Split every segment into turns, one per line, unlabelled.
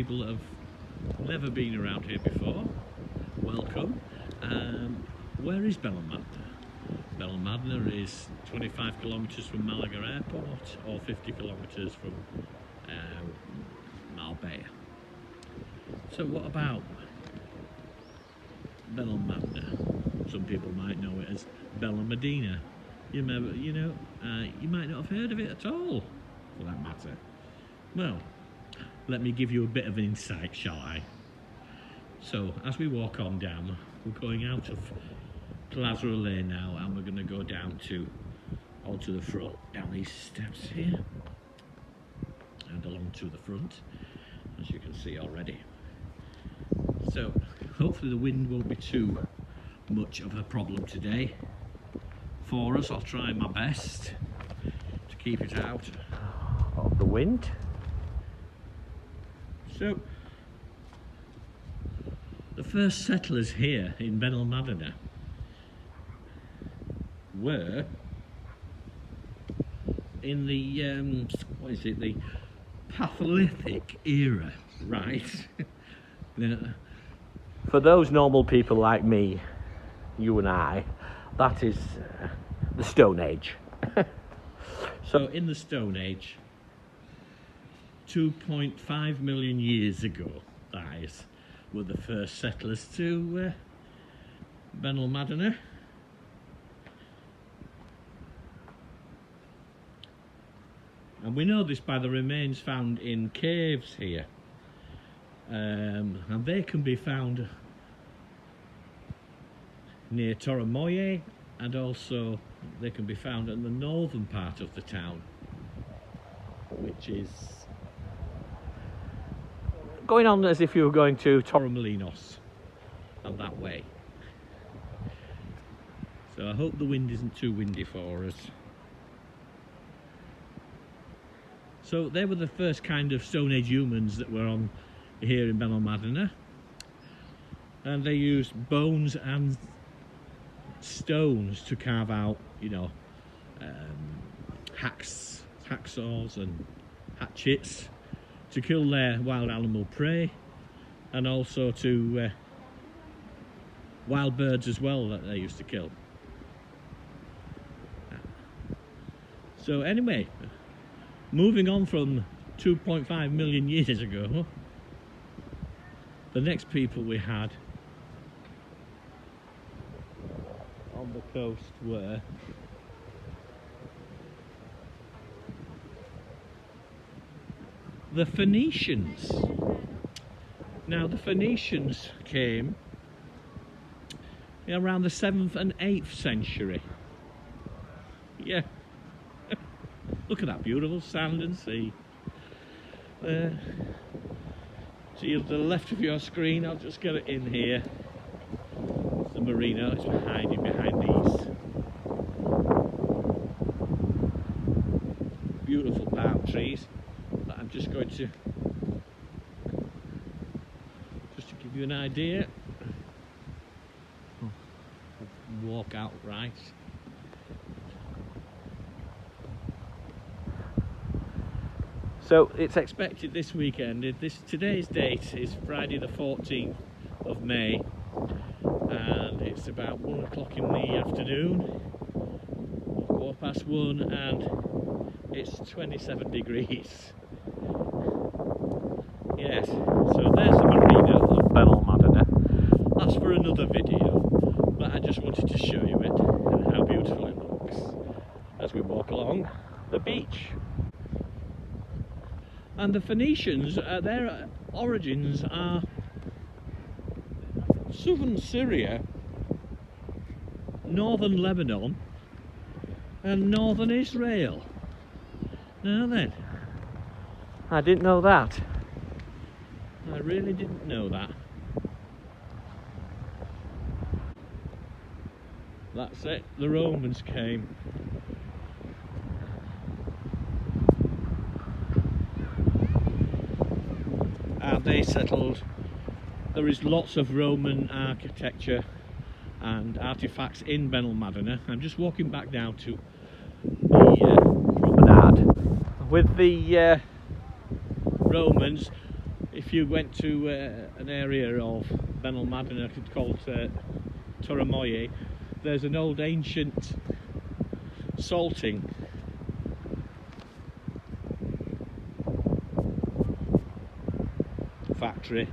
people that have never been around here before, welcome. Where is Benalmádena? Benalmádena is 25 kilometres from Malaga Airport, or 50 kilometres from Marbella. So what about Benalmádena? Some people might know it as Benalmádena. You might not have heard of it at all, for that matter. Well, let me give you a bit of an insight, shall I? So, as we walk on down, we're going out of Glasgow Lane now, and we're going to go down onto the front, down these steps here, and along to the front, as you can see already. So, hopefully the wind won't be too much of a problem today for us. I'll try my best to keep it out of the wind. So, the first settlers here in Benalmádena were in the the Paleolithic era, right? Now, for those normal people like me, you and I, that is the Stone Age. So in the Stone Age, 2.5 million years ago, that is, were the first settlers to Benalmádena. And we know this by the remains found in caves here. And they can be found near Torremoye, and also they can be found in the northern part of the town, which is going on as if you were going to Torremolinos and that way. So I hope the wind isn't too windy for us. So they were the first kind of Stone Age humans that were on here in Benalmádena, and they used bones and stones to carve out, hacksaws and hatchets to kill their wild animal prey, and also to wild birds as well that they used to kill. So anyway, moving on from 2.5 million years ago, the next people we had on the coast were the Phoenicians. Now the Phoenicians came around the 7th and 8th century. Yeah. Look at that beautiful sand and sea. To the left of your screen, I'll just get it in here. It's the marina, it's hiding behind these beautiful palm trees that I'm just going to give you an idea. Walk out right. So it's expected this weekend. Today's date is Friday the 14th of May, and it's about 1 o'clock in the afternoon, 1:15, and it's 27 degrees. Yes, so there's the marina of Benalmádena. That's for another video, but I just wanted to show you it and how beautiful it looks as we walk along the beach. And the Phoenicians, their origins are southern Syria, northern Lebanon, and northern Israel. Now then, I didn't know that. I really didn't know that. That's it, the Romans came. And they settled. There is lots of Roman architecture and artifacts in Benalmádena. I'm just walking back down to the promenade. With the Romans, if you went to an area of Benalmadena called Toromoye, there's an old ancient salting factory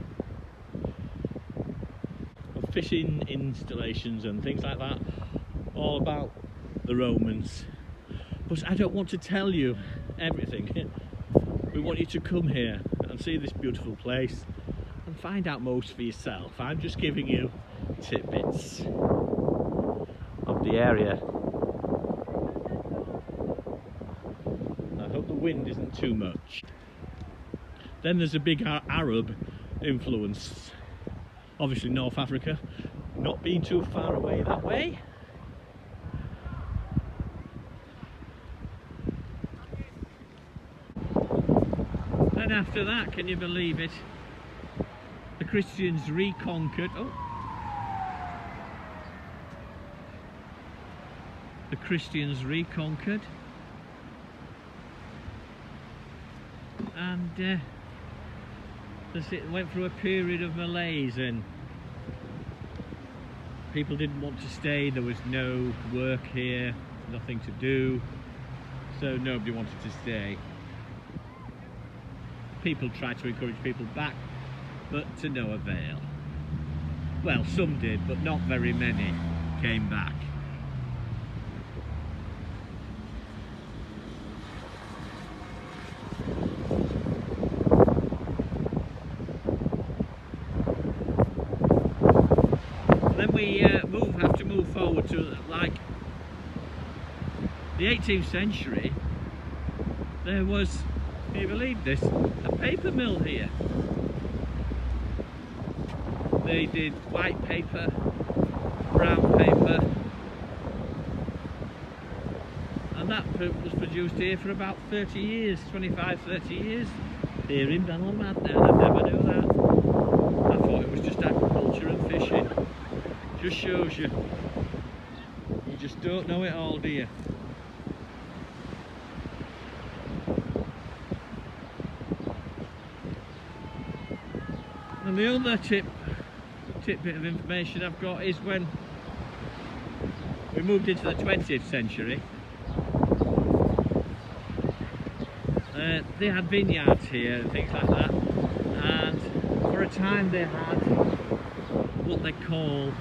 of fishing installations and things like that, all about the Romans. But I don't want to tell you everything. We want you to come here and see this beautiful place and find out most for yourself. I'm just giving you tidbits of the area. I hope the wind isn't too much. Then there's a big Arab influence. Obviously North Africa, not being too far away that way. And after that, can you believe it? The Christians reconquered. The Christians reconquered, and it went through a period of malaise, and people didn't want to stay. There was no work here, nothing to do, so nobody wanted to stay. People tried to encourage people back, but to no avail. Well, some did, but not very many came back. Then we have to move forward to, like, the 18th century. There was, can you believe this, a paper mill here. They did white paper, brown paper, and that was produced here for about 30 years, 25, 30 years, here in Benalmadena. I never knew that. I thought it was just agriculture and fishing. Just shows you, you just don't know it all, do you? And the other tidbit of information I've got is when we moved into the 20th century, they had vineyards here and things like that, and for a time they had what they call,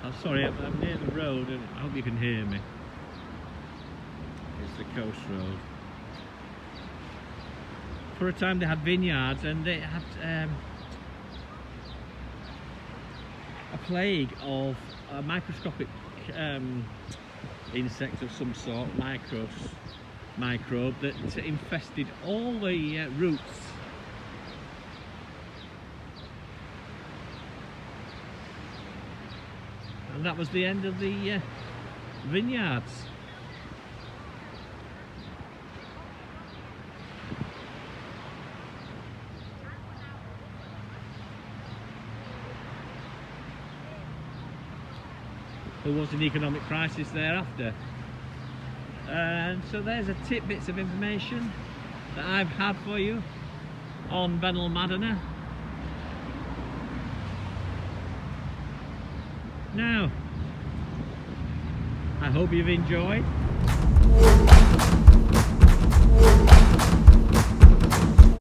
oh sorry, I'm near the road and I hope you can hear me. It's the coast road. For a time they had vineyards, and they had a plague of a microscopic insect of some sort, microbe that infested all the roots. And that was the end of the vineyards. There was an economic crisis thereafter. And so there's a tidbits of information that I've had for you on Benalmadena. Now, I hope you've enjoyed.